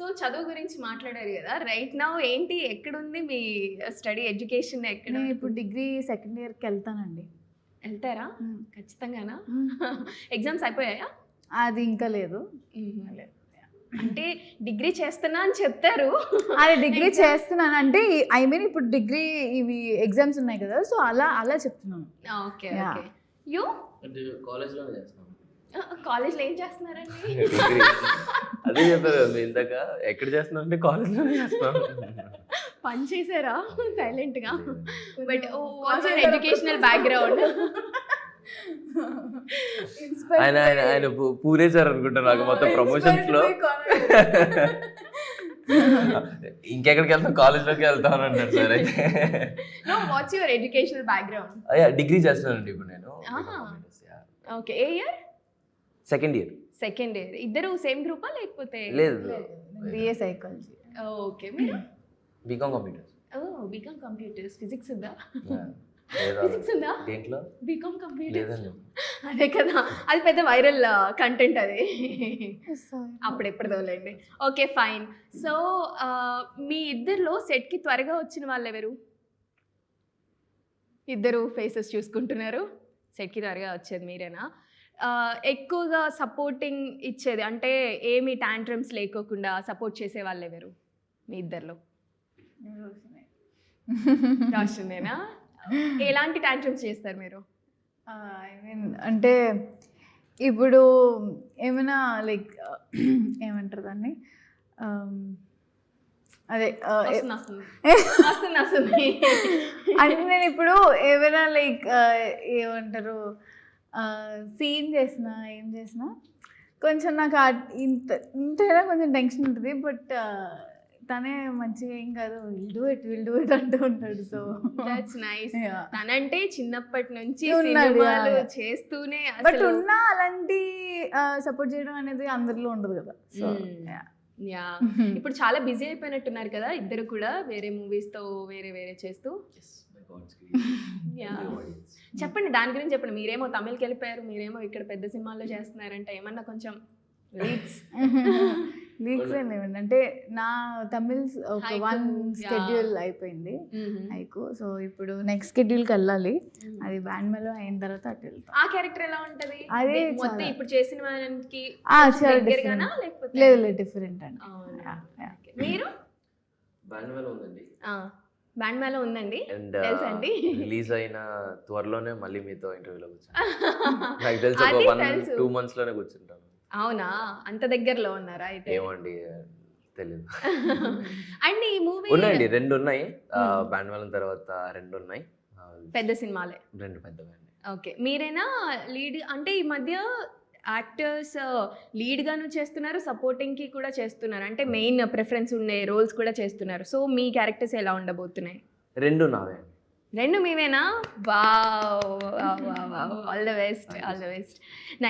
So చదువు గురించి మాట్లాడారు కదా, రైట్ నౌ ఏంటి, ఎక్కడుంది మీ స్టడీ ఎడ్యుకేషన్? ఎక్కడ? నేను ఇప్పుడు డిగ్రీ సెకండ్ ఇయర్కి వెళ్తానండి. వెళ్తారా ఖచ్చితంగానా? ఎగ్జామ్స్ అయిపోయాయా? అది ఇంకా లేదు. అంటే డిగ్రీ చేస్తున్నా అని చెప్తారు. అది డిగ్రీ చేస్తున్నాను అంటే ఐ మీన్ ఇప్పుడు డిగ్రీ ఇవి ఎగ్జామ్స్ ఉన్నాయి కదా, సో అలా అలా చెప్తున్నాను. Okay okay. యూ కాలేజ్లోనే చేస్తాం. కాలేజ్లో ఏం చేస్తున్నారండి? అదే చెప్పారు కదా ఇందాక, ఎక్కడ చేస్తున్నాం అంటే కాలేజ్లోనే చేస్తాం. పని చేశారా సైలెంట్గా? But what's your educational background? ఆయన ఆయన ఆయన పూరేశారు అనుకుంటా నాకు మొత్తం ప్రమోషన్స్ లో. ఇంకెక్కడికి వెళ్తాం, కాలేజ్లోకి వెళ్తాం అని అంటారు సార్. అయితే what's your educational background? Degree చేస్తున్నానండి ఇప్పుడు నేను. ఓకే. ఏ year? Second year. Second year. ఇద్దరు సేమ్ గ్రూపా లేకపోతే? లేదు, బిఏ సైకాలజీ. ఓకే. మీరు? BCom computers. BCom computers. Physics ఉందా? లేదా ఫిజిక్స్ ఉందా దేంట్లో? BCom computers. లేదండి. అదే కదా, అది పెద్ద వైరల్ కంటెంట్ అది. అప్పుడెప్పుడుదోలేండి. Okay fine. సో మీ ఇద్దరిలో సెట్కి త్వరగా వచ్చిన వాళ్ళు ఎవరు? ఇద్దరు ఫేసెస్ చూసుకుంటున్నారు. సెట్కి త్వరగా వచ్చేది మీరేనా? ఎక్కువగా సపోర్టింగ్ ఇచ్చేది అంటే ఏమి టాంట్రమ్స్ లేకోకుండా సపోర్ట్ చేసే వాళ్ళు ఎవరు మీ ఇద్దరిలో? రాషినేనా? ఎలాంటి టాంట్రమ్స్ చేస్తారు మీరు? ఐ మీన్ అంటే ఇప్పుడు ఏమైనా లైక్ ఏమంటారు దాన్ని, అదే అంటే నేను ఇప్పుడు ఏమైనా లైక్ ఏమంటారు సీన్ చేసినా ఏం చేసినా కొంచెం నాకు ఇంతైనా కొంచెం టెన్షన్ ఉంటుంది. బట్ తనే మంచిగా ఏం కాదు, విల్ డూ ఇట్ అంటూ ఉంటాడు. So that's nice. తనంటే చిన్నప్పటి నుంచి ఉన్నాడు చేస్తూనే, బట్ ఉన్నా అలాంటి సపోర్ట్ చేయడం అనేది అందరిలో ఉండదు కదా. So yeah. ఇప్పుడు చాలా బిజీ అయిపోయినట్టున్నారు కదా ఇద్దరు కూడా, వేరే మూవీస్ తో వేరే వేరే చేస్తూ. చెప్పండి దాని గురించి చెప్పండి. మీరేమో తమిళ్కి వెళ్ళిపోయారు, మీరేమో ఇక్కడ పెద్ద సినిమాల్లో చేస్తున్నారంటే ఏమన్నా కొంచెం లీక్స్ ఏమిటి అంటే నా తమిళ్ ఒక 1 షెడ్యూల్ అయిపోయింది హైకు. సో ఇప్పుడు నెక్స్ట్ షెడ్యూల్కి వెళ్ళాలి. అది బ్యాండ్ మేలో అయిన తర్వాత అటు వెళ్తాం. ఆ క్యారెక్టర్ ఎలా ఉంటది? అది మొత్తం ఇప్పుడు చేసిన వానికి లేదు డిఫరెంట్ అండి. మీరు? బ్యాండ్ మేలో ఉందండి. బ్యాండ్ మేలో ఉందండి, అండ్ తెలుసండి. రిలీజ్ అయిన త్వరలోనే మళ్ళీ మీతో ఇంటర్వ్యూలో కూర్చుంటాను. నాకు తెలుసు ఒక 1-2 months లోనే కూర్చుంటాను. అవునా? అంత దగ్గరలో ఉన్నారా అయితే? ఏమండి తెలీదు. అండ్ ఈ మూవీ ఉన్నాయండి, 2 ఉన్నాయి. బ్యాండ్ మేళం తర్వాత 2 ఉన్నాయి. పెద్ద సినిమాలే, 2 పెద్దవి. ఓకే. మీరేనా లీడ్? అంటే ఈ మధ్య యాక్టర్స్ లీడ్గాను చేస్తున్నారు, సపోర్టింగ్కి కూడా చేస్తున్నారు, అంటే మెయిన్ ప్రిఫరెన్స్ ఉండే రోల్స్ కూడా చేస్తున్నారు. సో మీ క్యారెక్టర్స్ ఎలా ఉండబోతున్నాయి? 2 నావే. 2 మీవేనా? Wow, all the best.